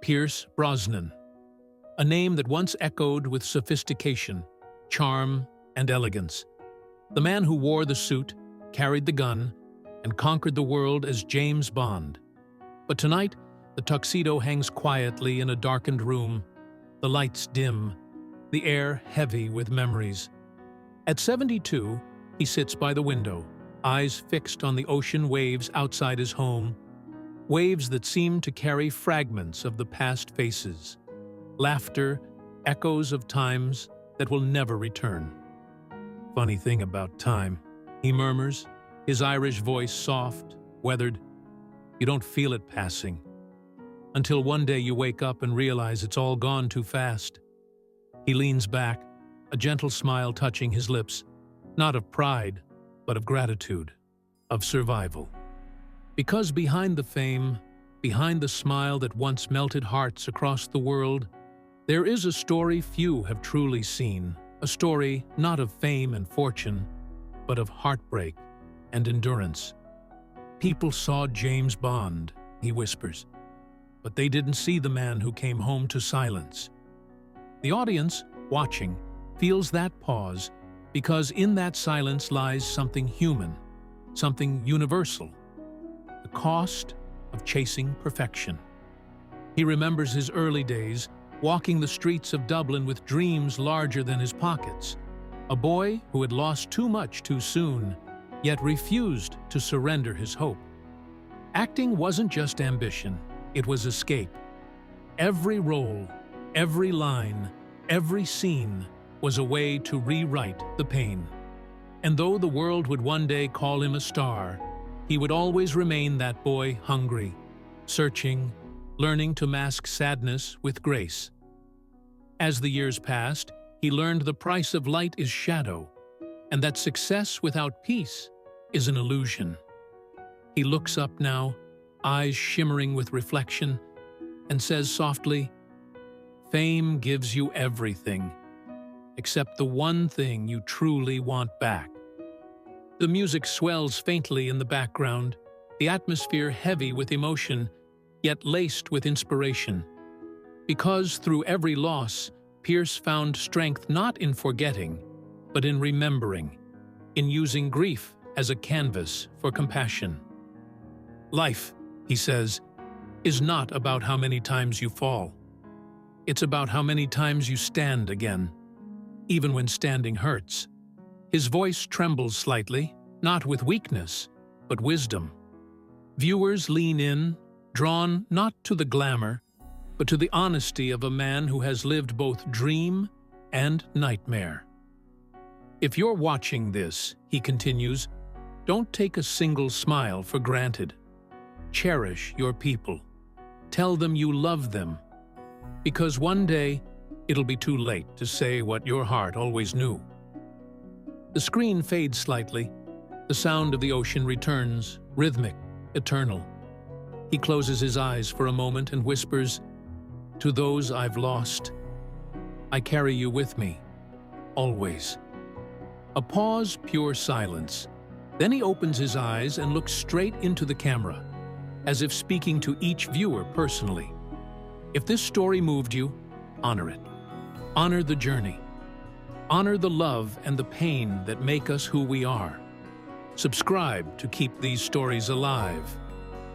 Pierce Brosnan, a name that once echoed with sophistication, charm, and elegance. The man who wore the suit, carried the gun, and conquered the world as James Bond. But tonight, the tuxedo hangs quietly in a darkened room, the lights dim, the air heavy with memories. At 72, he sits by the window, eyes fixed on the ocean waves outside his home, waves that seem to carry fragments of the past faces, laughter, echoes of times that will never return. Funny thing about time, he murmurs, his Irish voice soft, weathered. You don't feel it passing, until one day you wake up and realize it's all gone too fast. He leans back, a gentle smile touching his lips, not of pride, but of gratitude, of survival. Because behind the fame, behind the smile that once melted hearts across the world, there is a story few have truly seen, a story not of fame and fortune, but of heartbreak and endurance. People saw James Bond, he whispers, but they didn't see the man who came home to silence. The audience, watching, feels that pause because in that silence lies something human, something universal, the cost of chasing perfection. He remembers his early days, walking the streets of Dublin with dreams larger than his pockets, a boy who had lost too much too soon, yet refused to surrender his hope. Acting wasn't just ambition, it was escape. Every role, every line, every scene was a way to rewrite the pain. And though the world would one day call him a star, he would always remain that boy hungry, searching, learning to mask sadness with grace. As the years passed, he learned the price of light is shadow, and that success without peace is an illusion. He looks up now, eyes shimmering with reflection, and says softly, "Fame gives you everything, except the one thing you truly want back." The music swells faintly in the background, the atmosphere heavy with emotion, yet laced with inspiration. Because through every loss, Pierce found strength not in forgetting, but in remembering, in using grief as a canvas for compassion. Life, he says, is not about how many times you fall. It's about how many times you stand again, even when standing hurts. His voice trembles slightly, not with weakness, but wisdom. Viewers lean in, drawn not to the glamour, but to the honesty of a man who has lived both dream and nightmare. If you're watching this, he continues, don't take a single smile for granted. Cherish your people. Tell them you love them, because one day it'll be too late to say what your heart always knew. The screen fades slightly. The sound of the ocean returns, rhythmic, eternal. He closes his eyes for a moment and whispers, "To those I've lost, I carry you with me, always." A pause, pure silence. Then he opens his eyes and looks straight into the camera, as if speaking to each viewer personally. If this story moved you, honor it. Honor the journey. Honor the love and the pain that make us who we are. Subscribe to keep these stories alive,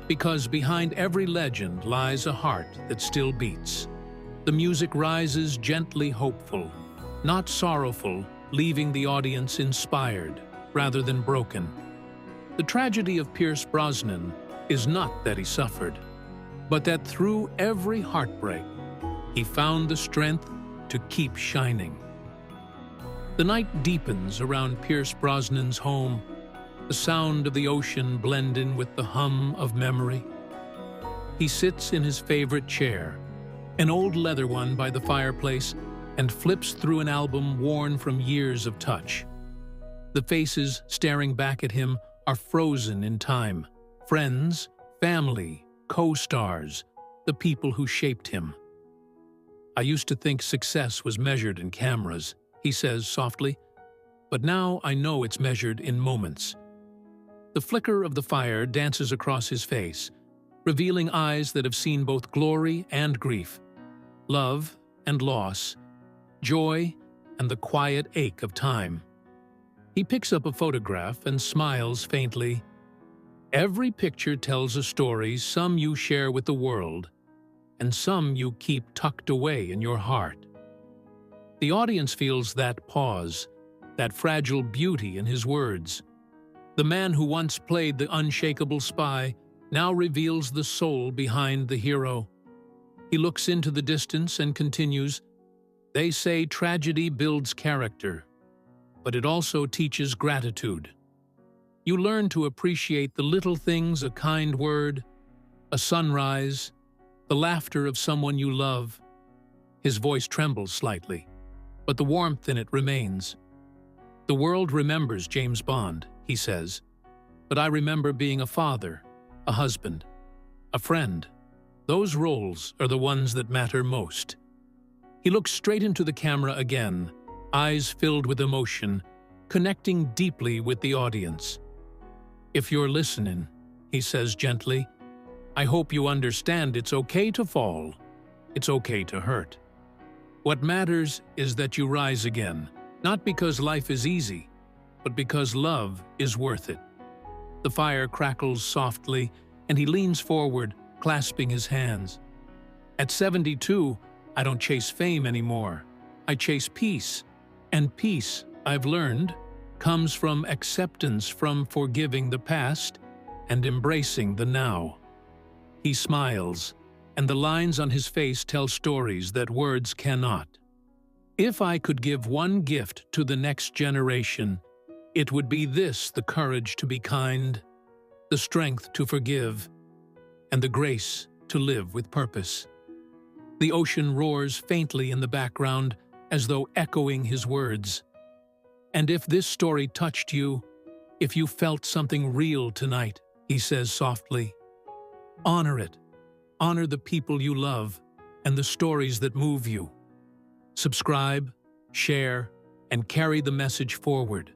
because behind every legend lies a heart that still beats. The music rises gently hopeful, not sorrowful, leaving the audience inspired rather than broken. The tragedy of Pierce Brosnan is not that he suffered, but that through every heartbreak, he found the strength to keep shining. The night deepens around Pierce Brosnan's home, the sound of the ocean blending with the hum of memory. He sits in his favorite chair, an old leather one by the fireplace, and flips through an album worn from years of touch. The faces staring back at him are frozen in time. Friends, family, co-stars, the people who shaped him. "I used to think success was measured in cameras," he says softly, "but now I know it's measured in moments." The flicker of the fire dances across his face, revealing eyes that have seen both glory and grief, love and loss, joy and the quiet ache of time. He picks up a photograph and smiles faintly. Every picture tells a story, some you share with the world, and some you keep tucked away in your heart. The audience feels that pause, that fragile beauty in his words. The man who once played the unshakable spy now reveals the soul behind the hero. He looks into the distance and continues, "They say tragedy builds character, but it also teaches gratitude. You learn to appreciate the little things, a kind word, a sunrise, the laughter of someone you love." His voice trembles slightly, but the warmth in it remains. "The world remembers James Bond," he says, "but I remember being a father, a husband, a friend. Those roles are the ones that matter most." He looks straight into the camera again, eyes filled with emotion, connecting deeply with the audience. "If you're listening," he says gently, "I hope you understand it's okay to fall. It's okay to hurt. What matters is that you rise again, not because life is easy, but because love is worth it." The fire crackles softly, and he leans forward, clasping his hands. "At 72, I don't chase fame anymore. I chase peace. And peace, I've learned, comes from acceptance, from forgiving the past and embracing the now." He smiles, and the lines on his face tell stories that words cannot. "If I could give one gift to the next generation, it would be this: the courage to be kind, the strength to forgive, and the grace to live with purpose." The ocean roars faintly in the background, as though echoing his words. "And if this story touched you, if you felt something real tonight," he says softly, "honor it. Honor the people you love and the stories that move you. Subscribe, share, and carry the message forward.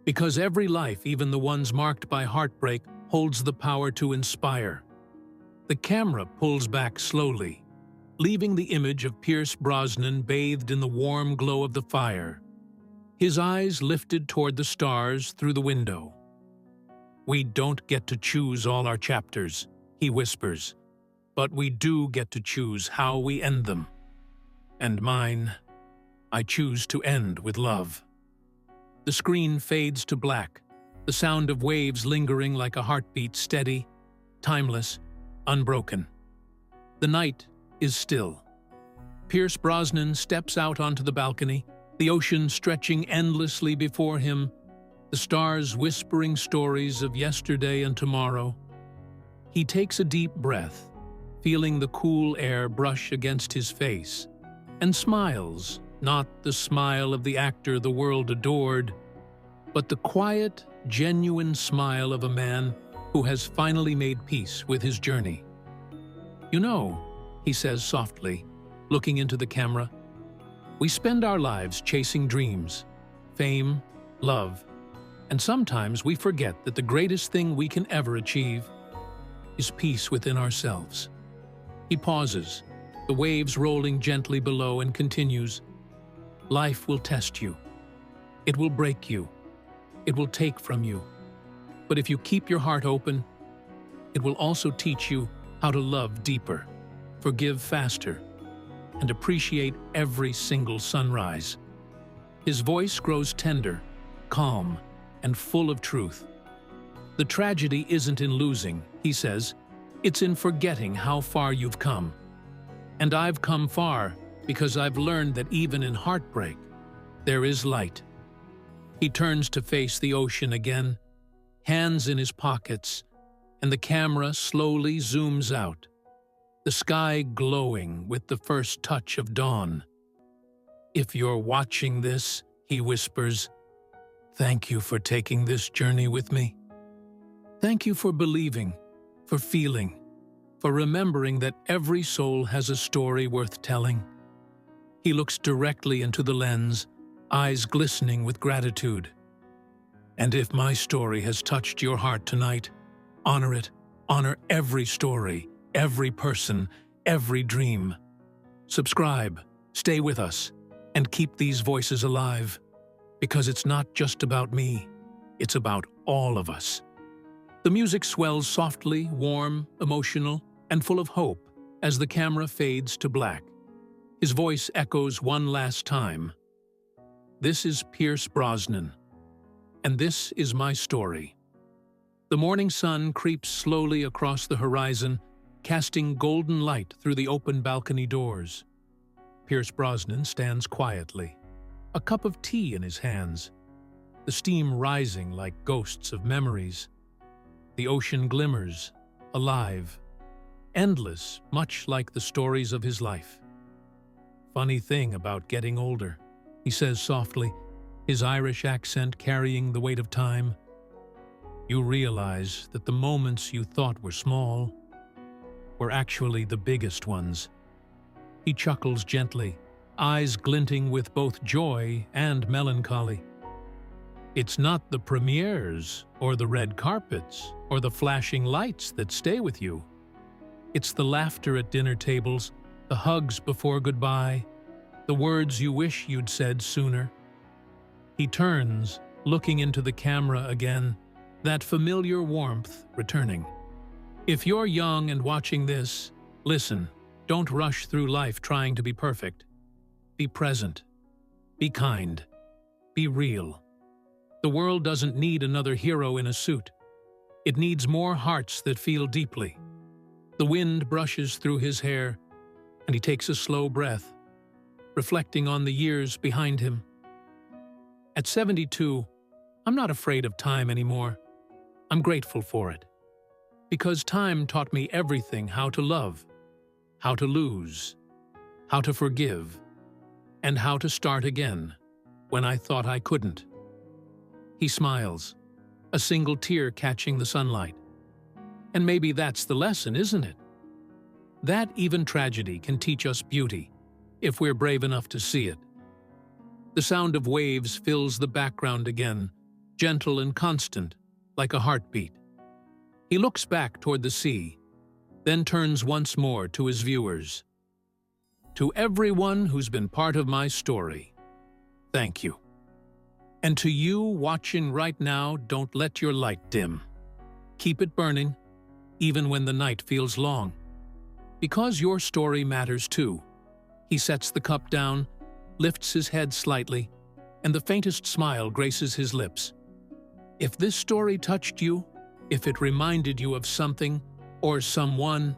Because every life, even the ones marked by heartbreak, holds the power to inspire." The camera pulls back slowly, leaving the image of Pierce Brosnan bathed in the warm glow of the fire, his eyes lifted toward the stars through the window. "We don't get to choose all our chapters," he whispers, "but we do get to choose how we end them. And mine, I choose to end with love." The screen fades to black, the sound of waves lingering like a heartbeat, steady, timeless, unbroken. The night is still. Pierce Brosnan steps out onto the balcony, the ocean stretching endlessly before him, the stars whispering stories of yesterday and tomorrow. He takes a deep breath, feeling the cool air brush against his face, and smiles, not the smile of the actor the world adored, but the quiet, genuine smile of a man who has finally made peace with his journey. "You know," he says softly, looking into the camera, "we spend our lives chasing dreams, fame, love, and sometimes we forget that the greatest thing we can ever achieve is peace within ourselves." He pauses, the waves rolling gently below, and continues, "Life will test you. It will break you. It will take from you. But if you keep your heart open, it will also teach you how to love deeper, forgive faster, and appreciate every single sunrise." His voice grows tender, calm, and full of truth. "The tragedy isn't in losing," he says, "it's in forgetting how far you've come. And I've come far because I've learned that even in heartbreak, there is light." He turns to face the ocean again, hands in his pockets, and the camera slowly zooms out, the sky glowing with the first touch of dawn. "If you're watching this," he whispers, "thank you for taking this journey with me. Thank you for believing, for feeling, for remembering that every soul has a story worth telling." He looks directly into the lens, eyes glistening with gratitude. "And if my story has touched your heart tonight, honor it, Honor every story, every person, every dream. Subscribe, stay with us, and keep these voices alive. Because it's not just about me, it's about all of us. The music swells softly, warm, emotional, and full of hope as the camera fades to black. His voice echoes one last time. This is Pierce Brosnan, and this is my story. The morning sun creeps slowly across the horizon, casting golden light through the open balcony doors. Pierce Brosnan stands quietly, a cup of tea in his hands, the steam rising like ghosts of memories. The ocean glimmers, alive, endless, much like the stories of his life. Funny thing about getting older, he says softly, his Irish accent carrying the weight of time. You realize that the moments you thought were small were actually the biggest ones. He chuckles gently, eyes glinting with both joy and melancholy. It's not the premieres or the red carpets or the flashing lights that stay with you. It's the laughter at dinner tables, the hugs before goodbye, the words you wish you'd said sooner. He turns, looking into the camera again, that familiar warmth returning. If you're young and watching this, listen, don't rush through life trying to be perfect. Be present. Be kind. Be real. The world doesn't need another hero in a suit. It needs more hearts that feel deeply. The wind brushes through his hair, and he takes a slow breath, reflecting on the years behind him. At 72, I'm not afraid of time anymore. I'm grateful for it. Because time taught me everything: how to love, how to lose, how to forgive, and how to start again when I thought I couldn't. He smiles, a single tear catching the sunlight. And maybe that's the lesson, isn't it? That even tragedy can teach us beauty, if we're brave enough to see it. The sound of waves fills the background again, gentle and constant, like a heartbeat. He looks back toward the sea, then turns once more to his viewers. To everyone who's been part of my story, thank you. And to you watching right now, don't let your light dim. Keep it burning, even when the night feels long. Because your story matters too. He sets the cup down, lifts his head slightly, and the faintest smile graces his lips. If this story touched you, if it reminded you of something or someone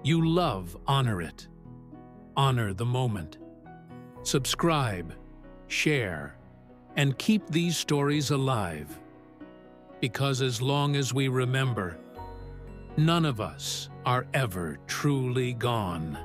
you love, honor it. Honor the moment. Subscribe, share, and keep these stories alive. Because as long as we remember, none of us are ever truly gone.